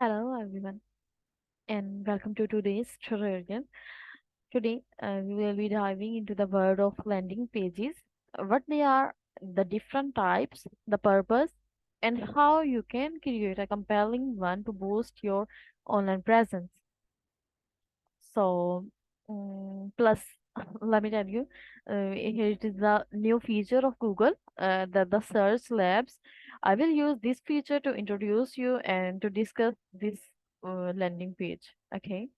Hello everyone and welcome to today's tutorial. Today we will be diving into the world of landing pages, what they are, the different types, the purpose, and how you can create a compelling one to boost your online presence. So, plus, let me tell you, here it is the new feature of Google, the search labs. I will use this feature to introduce you and to discuss this landing page. Okay,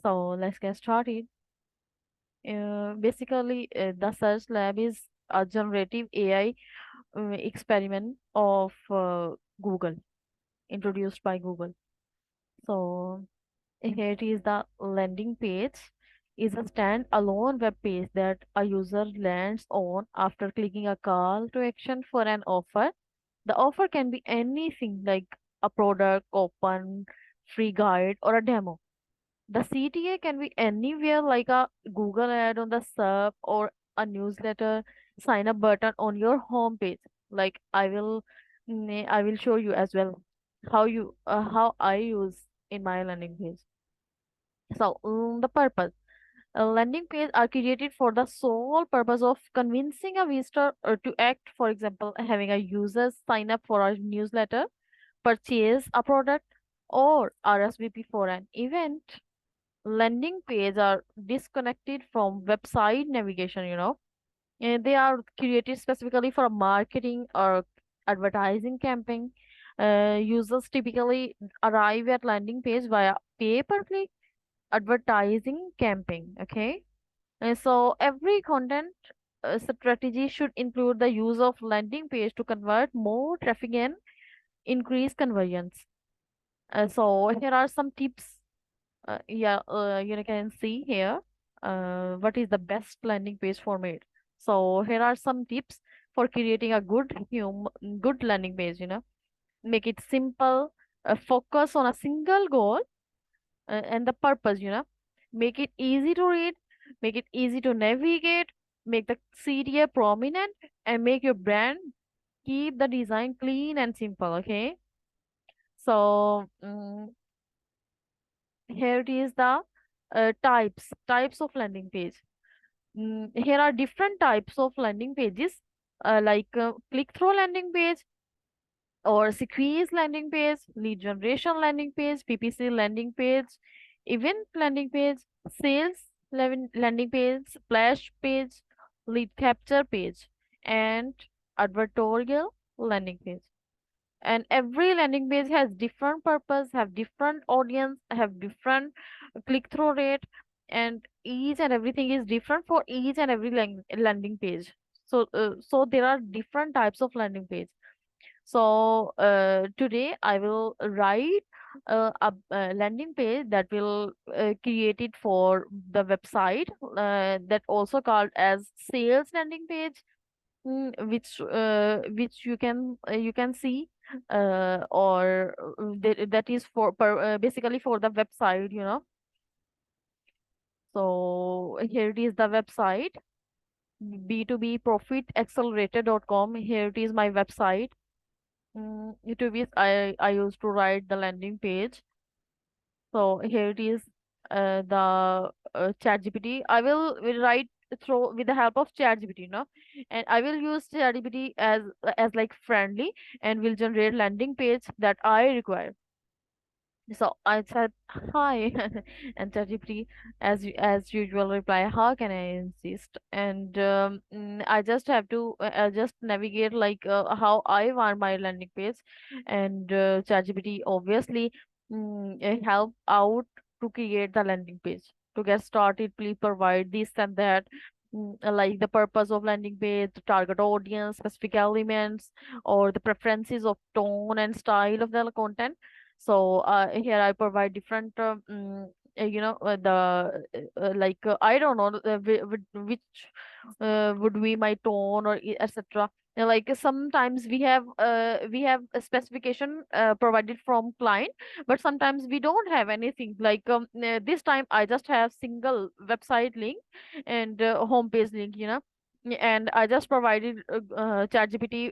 so let's get started. Basically, the search lab is a generative AI experiment of Google, introduced by Google. So here it is the landing page is a stand-alone web page that a user lands on after clicking a call to action for an offer. The offer can be anything like a product, coupon, free guide, or a demo. The CTA can be anywhere like a Google ad on the sub or a newsletter sign up button on your home page. Like I will show you as well how I use in my landing page. So, the purpose. Landing pages are created for the sole purpose of convincing a visitor to act. For example, having a user sign up for a newsletter, purchase a product, or RSVP for an event. Landing pages are disconnected from website navigation. And they are created specifically for marketing or advertising campaign. Users typically arrive at landing page via pay-per-click advertising campaign. Okay, and so every content strategy should include the use of landing page to convert more traffic and increase conversions. So here are some tips. Yeah, you can see here what is the best landing page format. So here are some tips for creating a good landing page. Make it simple, focus on a single goal and the purpose. Make it easy to read, make it easy to navigate, make the CTA prominent, and make your brand keep the design clean and simple. Okay, so here it is the types of landing page. Here are different types of landing pages, like click-through landing page or sequence landing page, lead generation landing page, PPC landing page, event landing page, sales landing page, splash page, lead capture page, and advertorial landing page. And every landing page has different purpose, have different audience, have different click-through rate, and each and everything is different for each and every landing page. So there are different types of landing page. So today I will write a landing page that will create it for the website that also called as sales landing page, which you can see or that is basically for the website. So here it is the website b2b profit accelerator.com. Here it is my website. To be I used to write the landing page. So here it is the ChatGPT. I will write through with the help of ChatGPT, and I will use ChatGPT as like friendly and will generate landing page that I require. So I said hi, and ChatGPT, as usual, reply, how can I insist? And I just have to just navigate like how I want my landing page, and ChatGPT obviously help out to create the landing page. To get started, please provide this and that. Like the purpose of landing page, the target audience, specific elements, or the preferences of tone and style of the content. So here I provide different the like I don't know which would be my tone or etc. Like sometimes we have a specification provided from client, but sometimes we don't have anything. Like this time I just have single website link and homepage link. And I just provided ChatGPT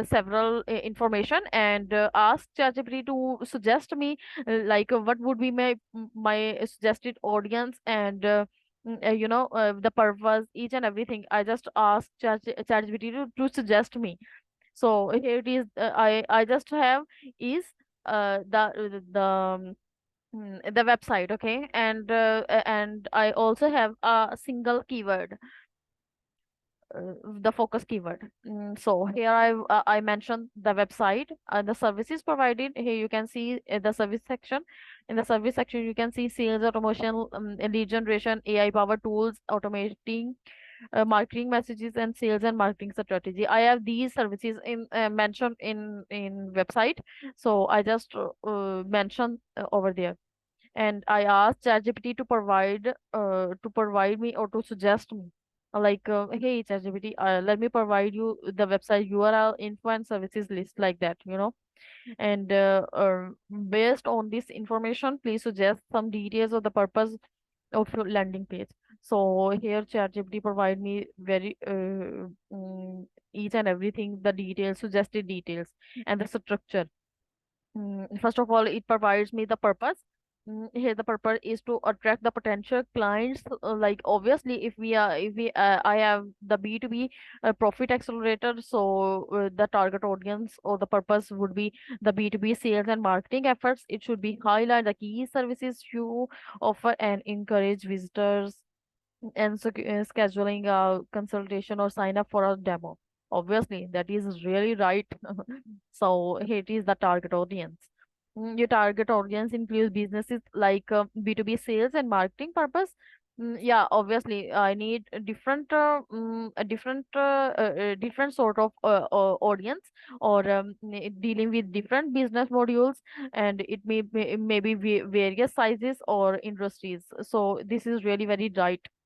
several information, and asked ChatGPT to suggest me what would be my suggested audience, and the purpose, each and everything. I just asked ChatGPT to suggest me. So here it is. I just have is the website, okay, and I also have a single keyword, the focus keyword. So here I mentioned the website, the services provided. Here you can see the service section. In the service section, you can see sales automation, lead generation, AI powered tools, automating marketing messages, and sales and marketing strategy. I have these services in mentioned in website, so I just mentioned over there. And I asked ChatGPT to provide me or to suggest me, hey ChatGPT, let me provide you the website URL, info, and services list, like that, and based on this information, please suggest some details of the purpose of your landing page. So here ChatGPT provide me very each and everything, the details, suggested details, and the structure. First of all, it provides me the purpose. Here, the purpose is to attract the potential clients. Like obviously, if I have the B2B profit accelerator, so the target audience or the purpose would be the B2B sales and marketing efforts. It should be highlight the key services you offer and encourage visitors, and scheduling a consultation or sign up for a demo. Obviously, that is really right. So it is the target audience. Your target audience includes businesses like B2B sales and marketing purpose. Yeah, obviously, I need a different sort of audience, or dealing with different business modules, and it may be various sizes or industries. So this is really very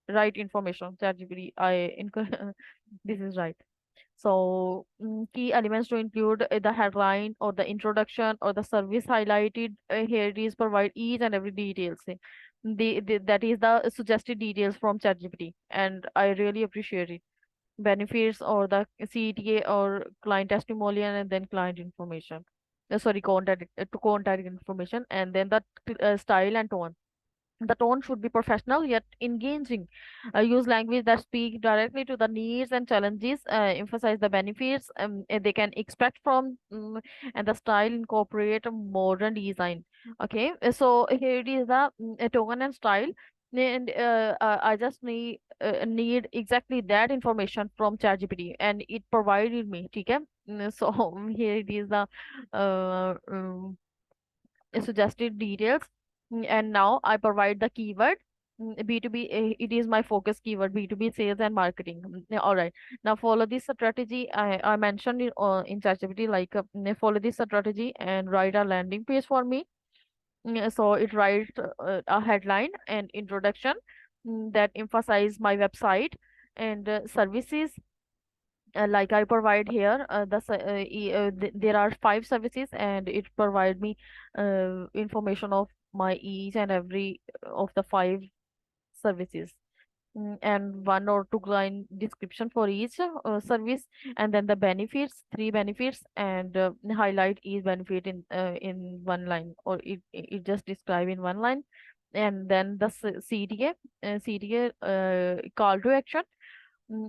right information. ChatGPT, this is right. So, key elements to include the headline or the introduction or the service highlighted. Here it is provide each and every details. That is the suggested details from ChatGPT, and I really appreciate it. Benefits or the CTA or client testimonial, and then client information. Sorry, contact information, and then the style and tone. The tone should be professional yet engaging. Use language that speak directly to the needs and challenges. Emphasize the benefits they can expect from, and the style incorporate a modern design. Okay, so here it is the tone and style. And I just need exactly that information from ChatGPT, and it provided me. Okay, so here it is the suggested details. And now I provide the keyword. B2B, it is my focus keyword, B2B sales and marketing. Yeah, all right. Now follow this strategy. I mentioned it in ChatGPT, follow this strategy and write a landing page for me. So it writes a headline and introduction that emphasize my website and services, like I provide here. There are 5 services, and it provide me information of my each and every of the 5 services. And 1 or 2 line description for each service, and then the benefits, 3 benefits, and highlight each benefit in 1 line, or it just describe in 1 line. And then the CTA, call to action.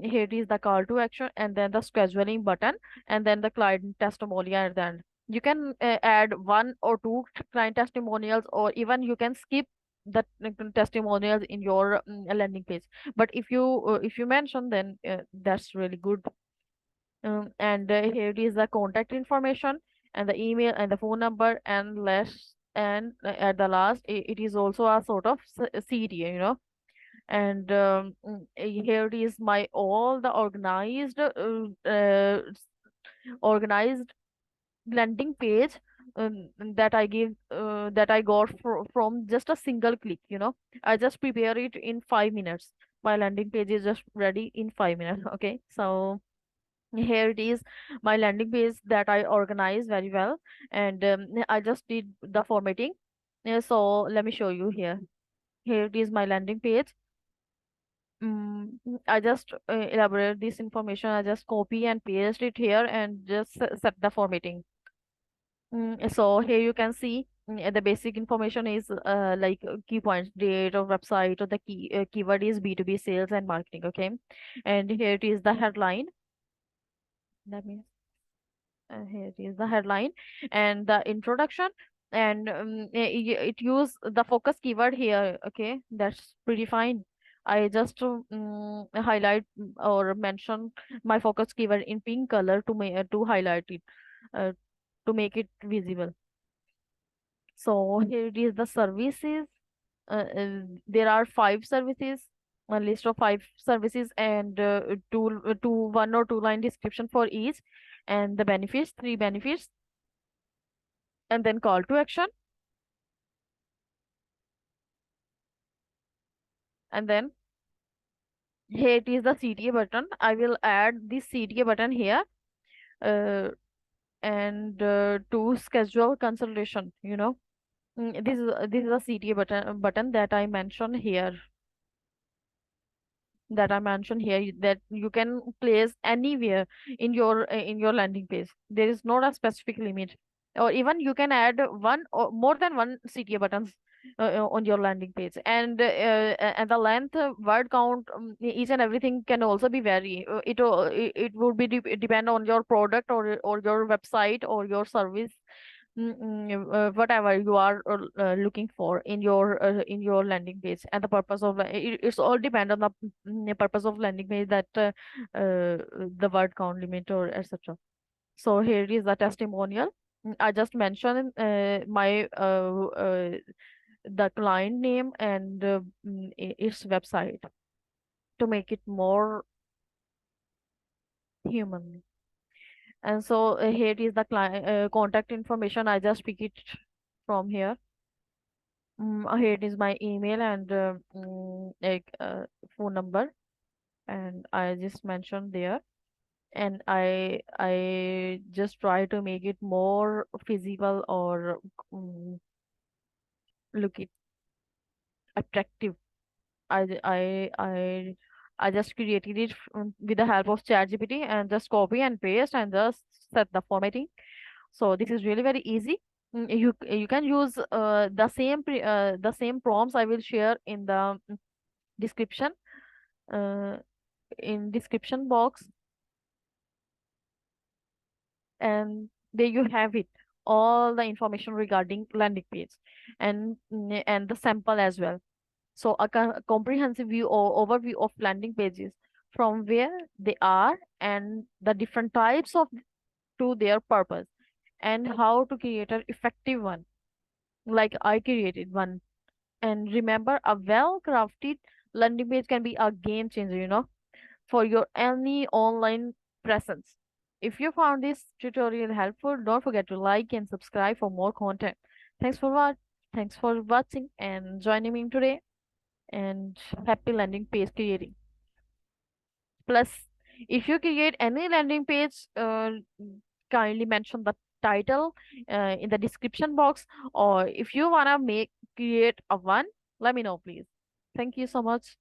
Here it is the call to action, and then the scheduling button, and then the client testimonial at the end. You can add 1 or 2 client testimonials, or even you can skip the testimonials in your landing page. But if you mention, then that's really good. And here it is the contact information, and the email and the phone number, and at the last, it is also a sort of CTA. And here it is my all the organized landing page, that I got from just a single click. I just prepare it in 5 minutes. My landing page is just ready in 5 minutes. Okay, so here it is my landing page that I organized very well, and I just did the formatting. So let me show you here. Here it is my landing page. I just elaborate this information. I just copy and paste it here and just set the formatting. So here you can see the basic information is like key points, date of website, or the keyword is B2B sales and marketing. Okay, and here it is the headline. That means here is the headline and the introduction, and it use the focus keyword here. Okay, that's pretty fine. I just highlight or mention my focus keyword in pink color to highlight it, uh, to make it visible. So here it is the services. There are five services, a list of five services, and two one or two line description for each, and the benefits, three benefits, and then call to action, and then here it is the CTA button. I will add this CTA button here, uh, and to schedule consultation. This is a CTA button that I mentioned here. That you can place anywhere in your landing page. There is not a specific limit, or even you can add one or more than one CTA buttons on your landing page, and the length, word count, each and everything can also be vary. It would be depend on your product or your website or your service, whatever you are looking for in your landing page, and the purpose of it's all depend on the purpose of landing page, that the word count limit or etc. So here is the testimonial. I just mentioned my the client name and its website to make it more human. And so here is the client contact information. I just pick it from here. Here it is my email and like phone number, and I just mentioned there. And I just try to make it more physical or look it attractive. I just created it with the help of ChatGPT, and just copy and paste and just set the formatting. So this is really very easy. You can use the same prompts I will share in the description, uh, in description box, and there you have it, all the information regarding landing page, and the sample as well. So a comprehensive view or overview of landing pages, from where they are and the different types of to their purpose, and how to create an effective one, like I created one. And remember, a well crafted landing page can be a game changer, for your any online presence. If you found this tutorial helpful, don't forget to like and subscribe for more content. Thanks for what Thanks for watching and joining me today, and happy landing page creating. Plus, if you create any landing page, kindly mention the title in the description box, or if you wanna make create a one, let me know please. Thank you so much.